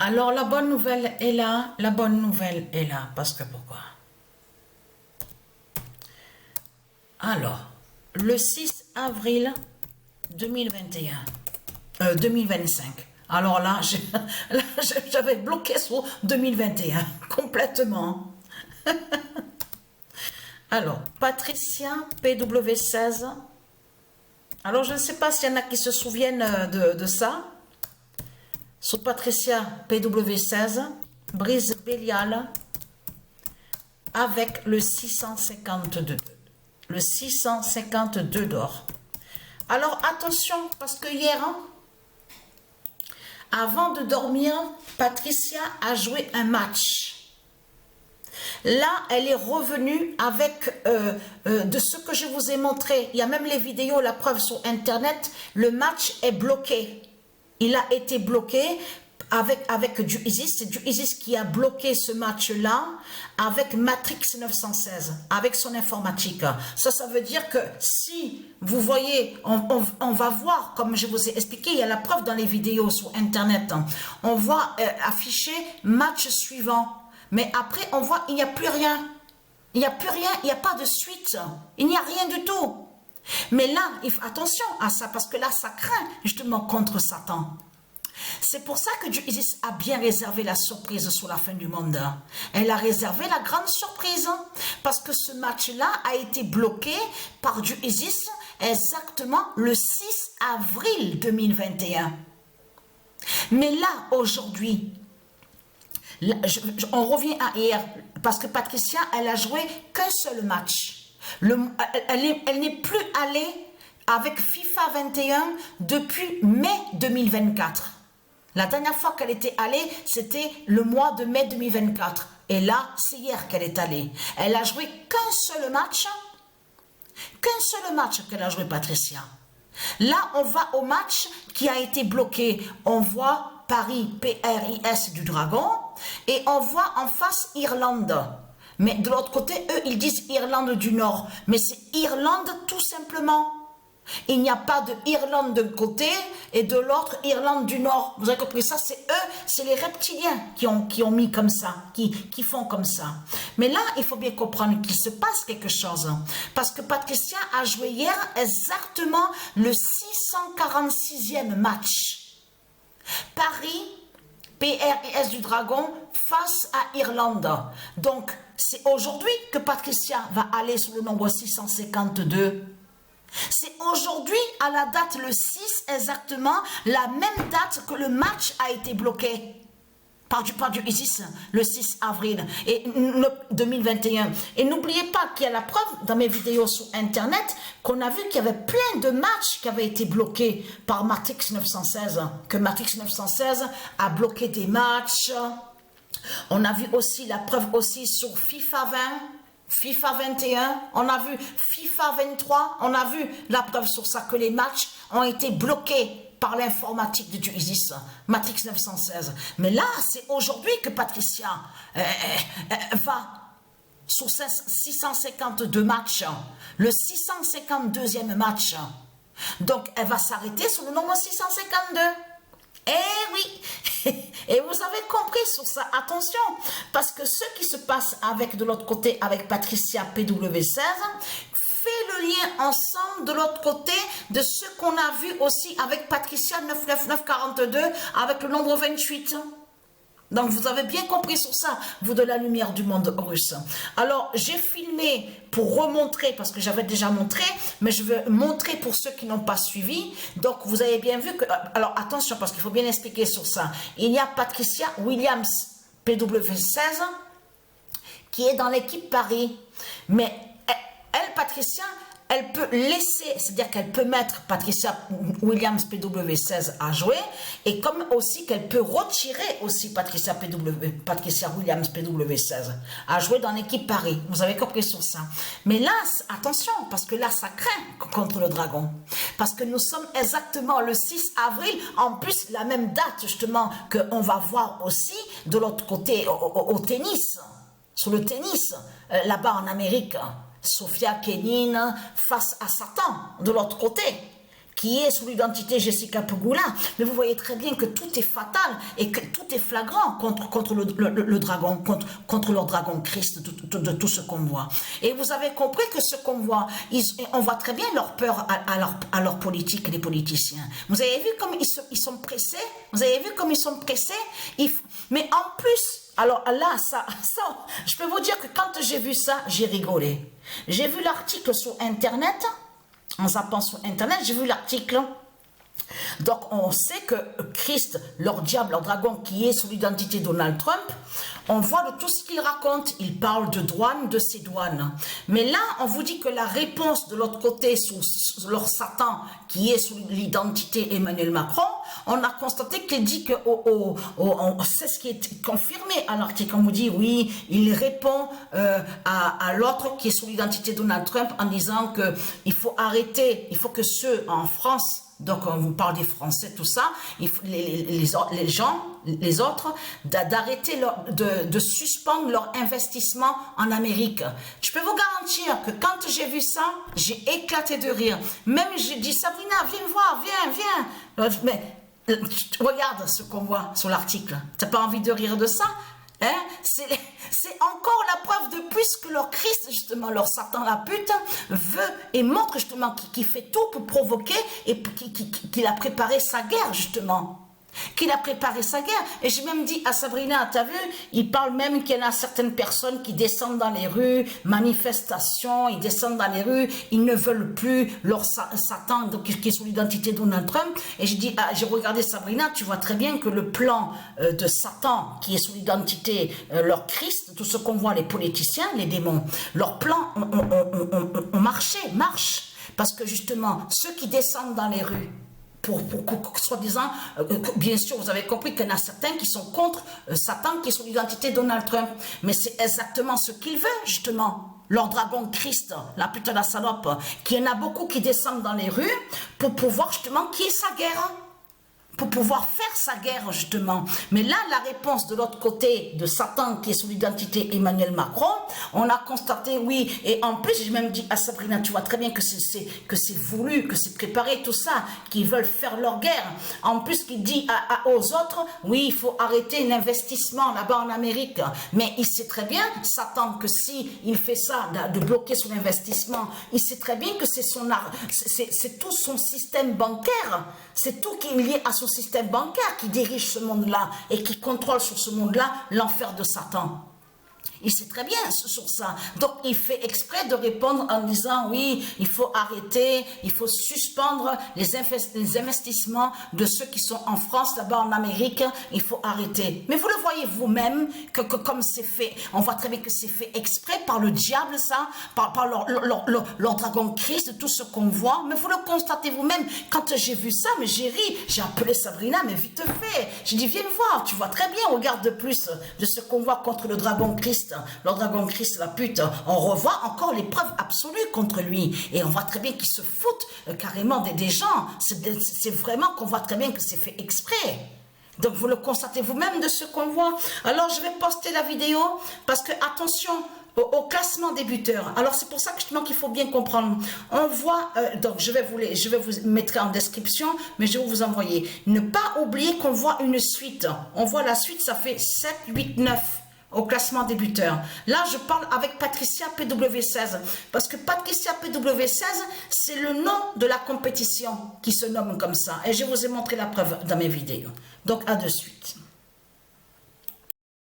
Alors, la bonne nouvelle est là. La bonne nouvelle est là. Parce que pourquoi? Alors, le 6 avril 2021, 2025. Alors là, j'avais bloqué sur 2021, complètement. Alors, Patricia PW16. Alors, je ne sais pas s'il y en a qui se souviennent de ça. Sur Patricia PW16, Brise Bélial, avec le 652. Le 652 d'or. Alors, attention, parce que hier, avant de dormir, Patricia a joué un match. Là, elle est revenue avec de ce que je vous ai montré. Il y a même les vidéos, la preuve sur Internet. Le match est bloqué. Il a été bloqué avec du ISIS. C'est du ISIS qui a bloqué ce match-là avec Matrix 916, avec son informatique. Ça veut dire que si vous voyez, on va voir, comme je vous ai expliqué, il y a la preuve dans les vidéos sur Internet. On voit afficher match suivant. Mais après, on voit, il n'y a plus rien. Il n'y a plus rien, il n'y a pas de suite. Il n'y a rien du tout. Mais là, il faut attention à ça, parce que là, ça craint justement contre Satan. C'est pour ça que Dieu Isis a bien réservé la surprise sur la fin du monde. Elle a réservé la grande surprise, parce que ce match-là a été bloqué par Dieu Isis exactement le 6 avril 2021. Mais là, aujourd'hui, on revient à hier, parce que Patricia, elle a joué qu'un seul match. Elle n'est plus allée avec FIFA 21 depuis mai 2024. La dernière fois qu'elle était allée, c'était le mois de mai 2024. Et là, c'est hier qu'elle est allée. Elle a joué qu'un seul match qu'elle a joué, Patricia. Là, on va au match qui a été bloqué. On voit Paris, PRIS du Dragon, et on voit en face Irlande. Mais de l'autre côté, eux, ils disent Irlande du Nord. Mais c'est Irlande tout simplement. Il n'y a pas de Irlande d'un côté et de l'autre Irlande du Nord. Vous avez compris ça? C'est eux, c'est les reptiliens qui ont mis comme ça, qui font comme ça. Mais là, il faut bien comprendre qu'il se passe quelque chose. Parce que Patricia a joué hier exactement le 646e match. Paris, PRIS du Dragon face à Irlande. Donc, c'est aujourd'hui que Patricia va aller sur le nombre 652. C'est aujourd'hui, à la date le 6 exactement, la même date que le match a été bloqué par du ISIS, le 6 avril 2021. Et n'oubliez pas qu'il y a la preuve dans mes vidéos sur Internet qu'on a vu qu'il y avait plein de matchs qui avaient été bloqués par Matrix 916, que Matrix 916 a bloqué des matchs. On a vu aussi la preuve aussi sur FIFA 20, FIFA 21, on a vu FIFA 23, on a vu la preuve sur ça que les matchs ont été bloqués par l'informatique de ISIS, Matrix 916. Mais là, c'est aujourd'hui que Patricia va sur 652 matchs, le 652e match. Donc, elle va s'arrêter sur le nombre 652. Eh oui, et vous avez compris sur ça, attention, parce que ce qui se passe avec de l'autre côté, avec Patricia PW16, fait le lien ensemble de l'autre côté de ce qu'on a vu aussi avec Patricia 99942, avec le nombre 28. Donc, vous avez bien compris sur ça, vous de la lumière du monde russe. Alors, j'ai filmé pour remontrer, parce que j'avais déjà montré, mais je veux montrer pour ceux qui n'ont pas suivi. Donc, vous avez bien vu que... Alors, attention, parce qu'il faut bien expliquer sur ça. Il y a Patricia Williams, PW16, qui est dans l'équipe Paris. Mais elle, Patricia... elle peut laisser, c'est-à-dire qu'elle peut mettre Patricia Williams PW16 à jouer, et comme aussi qu'elle peut retirer aussi Patricia Williams PW16 à jouer dans l'équipe Paris. Vous avez compris sur ça. Mais là, attention, parce que là, ça craint contre le Dragon. Parce que nous sommes exactement le 6 avril, en plus, la même date, justement, qu'on va voir aussi de l'autre côté, au tennis, sur le tennis, là-bas en Amérique. Sofia Kenin face à Satan, de l'autre côté, qui est sous l'identité Jessica Pegula, mais vous voyez très bien que tout est fatal et que tout est flagrant contre le dragon, contre leur dragon Christ, de tout ce convoi. Et vous avez compris que ce convoi, on voit très bien leur peur à leur politique, les politiciens. Vous avez vu comme ils sont pressés? Vous avez vu comme ils sont pressés? Mais en plus, alors là, ça, je peux vous dire que quand j'ai vu ça, j'ai rigolé. J'ai vu l'article sur Internet, en zappant sur Internet, j'ai vu l'article. Donc on sait que Christ, leur diable, leur dragon qui est sous l'identité Donald Trump, on voit de tout ce qu'il raconte, il parle de douane, de ses douanes. Mais là, on vous dit que la réponse de l'autre côté, sur leur Satan, qui est sous l'identité Emmanuel Macron, on a constaté qu'il dit que, c'est ce qui est confirmé à l'article, on vous dit, oui, il répond à l'autre qui est sous l'identité Donald Trump en disant qu'il faut arrêter, il faut que ceux en France, donc on vous parle des Français, tout ça, les autres, d'arrêter, de suspendre leur investissement en Amérique. Je peux vous garantir que quand j'ai vu ça, j'ai éclaté de rire. Même j'ai dit, Sabrina, viens voir, viens. Mais regarde ce qu'on voit sur l'article. T'as pas envie de rire de ça? Hein? C'est encore la preuve de plus que leur Christ, justement, leur Satan, la pute, veut et montre justement qu'il fait tout pour provoquer et qu'il a préparé sa guerre, justement. Qu'il a préparé sa guerre. Et j'ai même dit à Sabrina, t'as vu, il parle même qu'il y en a certaines personnes qui descendent dans les rues, manifestations, ils descendent dans les rues, ils ne veulent plus leur Satan, donc, qui est sous l'identité de Donald Trump. Et j'ai dit, j'ai regardé Sabrina, tu vois très bien que le plan de Satan, qui est sous l'identité leur Christ, tout ce qu'on voit, les politiciens, les démons, leur plan ont marche. Parce que justement, ceux qui descendent dans les rues, pour soi-disant, bien sûr, vous avez compris qu'il y en a certains qui sont contre Satan, qui est sous l'identité Donald Trump. Mais c'est exactement ce qu'il veut, justement. Leur dragon Christ, la putain de la salope, qu'il y en a beaucoup qui descendent dans les rues pour pouvoir, justement, qu'il y ait sa guerre. Pour pouvoir faire sa guerre, justement. Mais là, la réponse de l'autre côté de Satan, qui est sous l'identité Emmanuel Macron, on a constaté, oui, et en plus, j'ai même dit à Sabrina, tu vois très bien que c'est voulu, que c'est préparé, tout ça, qu'ils veulent faire leur guerre. En plus, qu'il dit aux autres, oui, il faut arrêter l'investissement là-bas en Amérique. Mais il sait très bien, Satan, que si il fait ça, de bloquer son investissement, il sait très bien que c'est tout son système bancaire, c'est tout qui est lié à son système bancaire qui dirige ce monde-là et qui contrôle sur ce monde-là l'enfer de Satan. Il sait très bien sur ça. Donc, il fait exprès de répondre en disant, oui, il faut arrêter, il faut suspendre les investissements de ceux qui sont en France, là-bas en Amérique, il faut arrêter. Mais vous le voyez vous-même, que comme c'est fait, on voit très bien que c'est fait exprès par le diable, ça, par leur dragon Christ, tout ce qu'on voit. Mais vous le constatez vous-même. Quand j'ai vu ça, mais j'ai ri, j'ai appelé Sabrina, mais vite fait. J'ai dit, viens voir, tu vois très bien, regarde de plus de ce qu'on voit contre le dragon Christ. Leur dragon Christ, la pute, on revoit encore les preuves absolues contre lui. Et on voit très bien qu'ils se foutent carrément des gens. C'est vraiment qu'on voit très bien que c'est fait exprès. Donc vous le constatez vous-même de ce qu'on voit. Alors je vais poster la vidéo parce que attention au classement des buteurs. Alors c'est pour ça que justement qu'il faut bien comprendre. On voit, donc je vais vous mettre en description, mais je vais vous envoyer. Ne pas oublier qu'on voit une suite. On voit la suite, ça fait 7, 8, 9. Au classement des buteurs. Là, je parle avec Patricia PW16. Parce que Patricia PW16, c'est le nom de la compétition qui se nomme comme ça. Et je vous ai montré la preuve dans mes vidéos. Donc, à de suite.